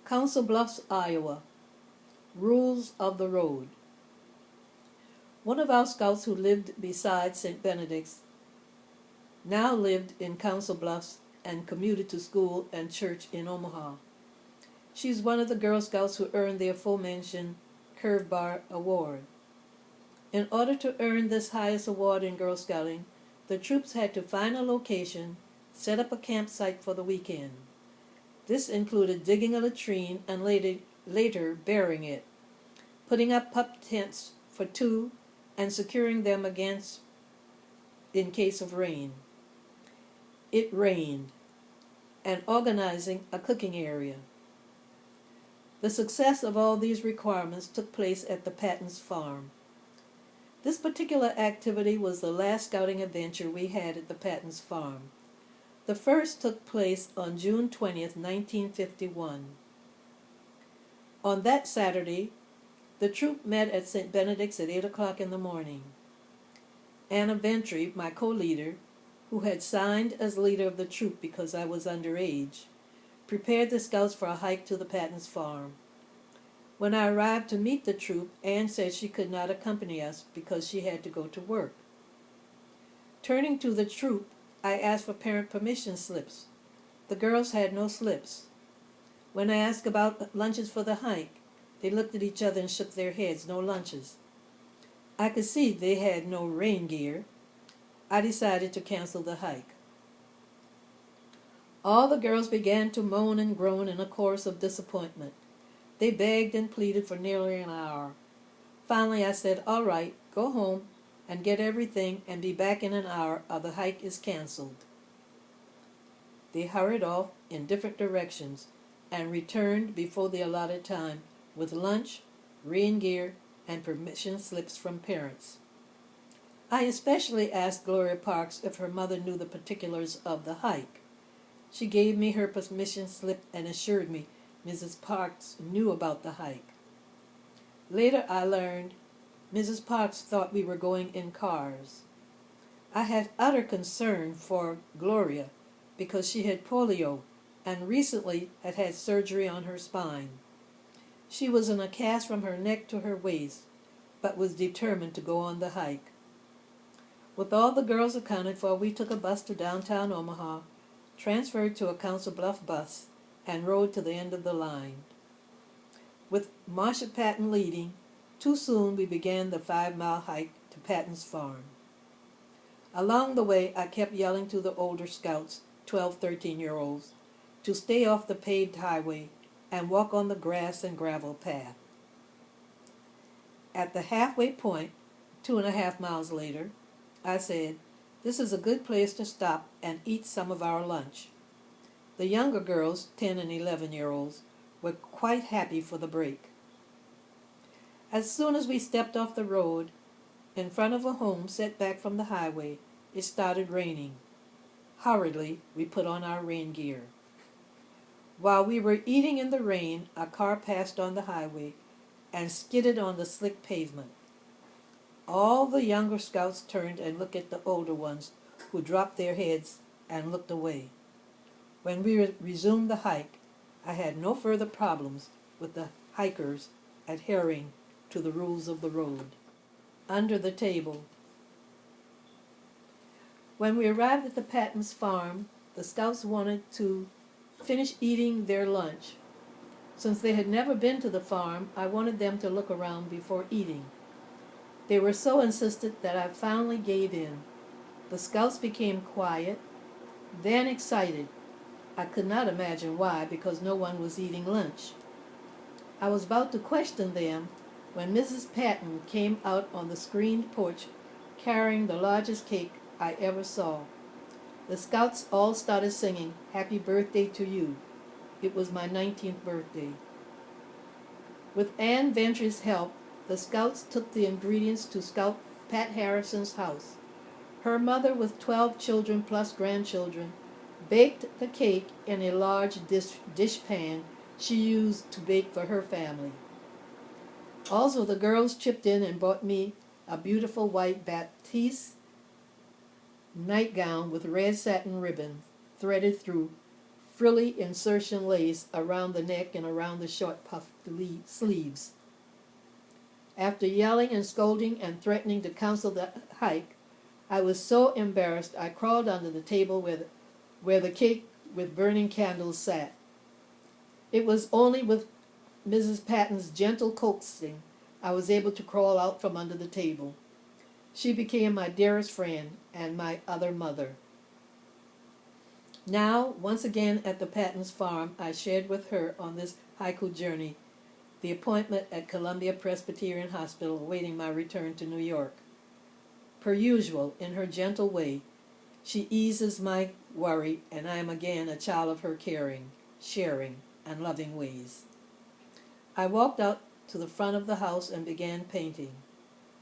Council Bluffs, Iowa. Rules of the Road. One of our scouts who lived beside St. Benedict's now lived in Council Bluffs and commuted to school and church in Omaha. She's one of the Girl Scouts who earned the aforementioned Curve Bar Award. In order to earn this highest award in Girl Scouting, the troops had to find a location, set up a campsite for the weekend. This included digging a latrine and later burying it, putting up pup tents for two, and securing them against in case of rain. It rained, and organizing a cooking area. The success of all these requirements took place at the Patten Farm. This particular activity was the last scouting adventure we had at the Patten Farm. The first took place on June 20th, 1951. On that Saturday, the troop met at St. Benedict's at 8 o'clock in the morning. Anna Ventry, my co-leader, who had signed as leader of the troop because I was underage, prepared the scouts for a hike to the Patten Farm. When I arrived to meet the troop, Anne said she could not accompany us because she had to go to work. Turning to the troop, I asked for parent permission slips. The girls had no slips. When I asked about lunches for the hike, they looked at each other and shook their heads. No lunches. I could see they had no rain gear. I decided to cancel the hike. All the girls began to moan and groan in a chorus of disappointment. They begged and pleaded for nearly an hour. Finally, I said, "All right, go home and get everything and be back in an hour or the hike is canceled." They hurried off in different directions and returned before the allotted time with lunch, rain gear, and permission slips from parents. I especially asked Gloria Parks if her mother knew the particulars of the hike. She gave me her permission slip and assured me Mrs. Parks knew about the hike. Later I learned Mrs. Parks thought we were going in cars. I had utter concern for Gloria because she had polio and recently had had surgery on her spine. She was in a cast from her neck to her waist, but was determined to go on the hike. With all the girls accounted for, we took a bus to downtown Omaha, transferred to a Council Bluff bus, and rode to the end of the line. With Marcia Patten leading, too soon we began the 5-mile hike to Patten's Farm. Along the way, I kept yelling to the older scouts, 12, 13-year-olds, to stay off the paved highway and walk on the grass and gravel path. At the halfway point, 2.5 miles later, I said, "This is a good place to stop and eat some of our lunch." The younger girls, 10 and 11-year-olds, were quite happy for the break. As soon as we stepped off the road, in front of a home set back from the highway, it started raining. Hurriedly, we put on our rain gear. While we were eating in the rain, a car passed on the highway and skidded on the slick pavement. All the younger scouts turned and looked at the older ones, who dropped their heads and looked away. When we resumed the hike, I had no further problems with the hikers adhering to the rules of the road. Under the table. When we arrived at the Patten Farm, the scouts wanted to finish eating their lunch. Since they had never been to the farm, I wanted them to look around before eating. They were so insistent that I finally gave in. The scouts became quiet, then excited. I could not imagine why, because no one was eating lunch. I was about to question them when Mrs. Patten came out on the screened porch carrying the largest cake I ever saw. The scouts all started singing, "Happy Birthday to You." It was my 19th birthday. With Ann Ventry's help, the scouts took the ingredients to Scout Pat Harrison's house. Her mother, with 12 children plus grandchildren, baked the cake in a large dish pan she used to bake for her family. Also, the girls chipped in and bought me a beautiful white batiste nightgown with red satin ribbon threaded through frilly insertion lace around the neck and around the short puffed sleeves. After yelling and scolding and threatening to cancel the hike, I was so embarrassed I crawled under the table where the cake with burning candles sat. It was only with Mrs. Patten's gentle coaxing I was able to crawl out from under the table. She became my dearest friend and my other mother. Now, once again at the Patten's farm, I shared with her on this haiku journey the appointment at Columbia Presbyterian Hospital awaiting my return to New York. Per usual, in her gentle way, she eases my worry, and I am again a child of her caring, sharing, and loving ways. I walked out to the front of the house and began painting.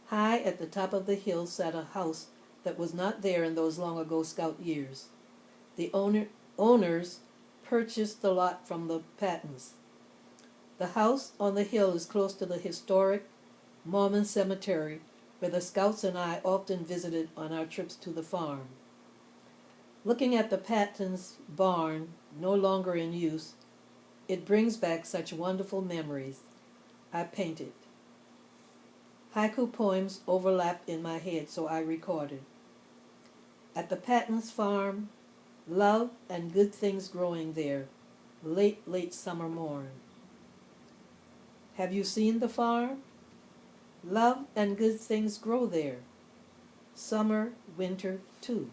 High at the top of the hill sat a house that was not there in those long ago Scout years. The owners purchased the lot from the Pattens. The house on the hill is close to the historic Mormon cemetery where the Scouts and I often visited on our trips to the farm. Looking at the Pattens' barn, no longer in use, it brings back such wonderful memories. I painted. Haiku poems overlapped in my head, so I recorded. At the Pattens' farm, love and good things growing there, late, late summer morn. Have you seen the farm? Love and good things grow there, summer, winter, too.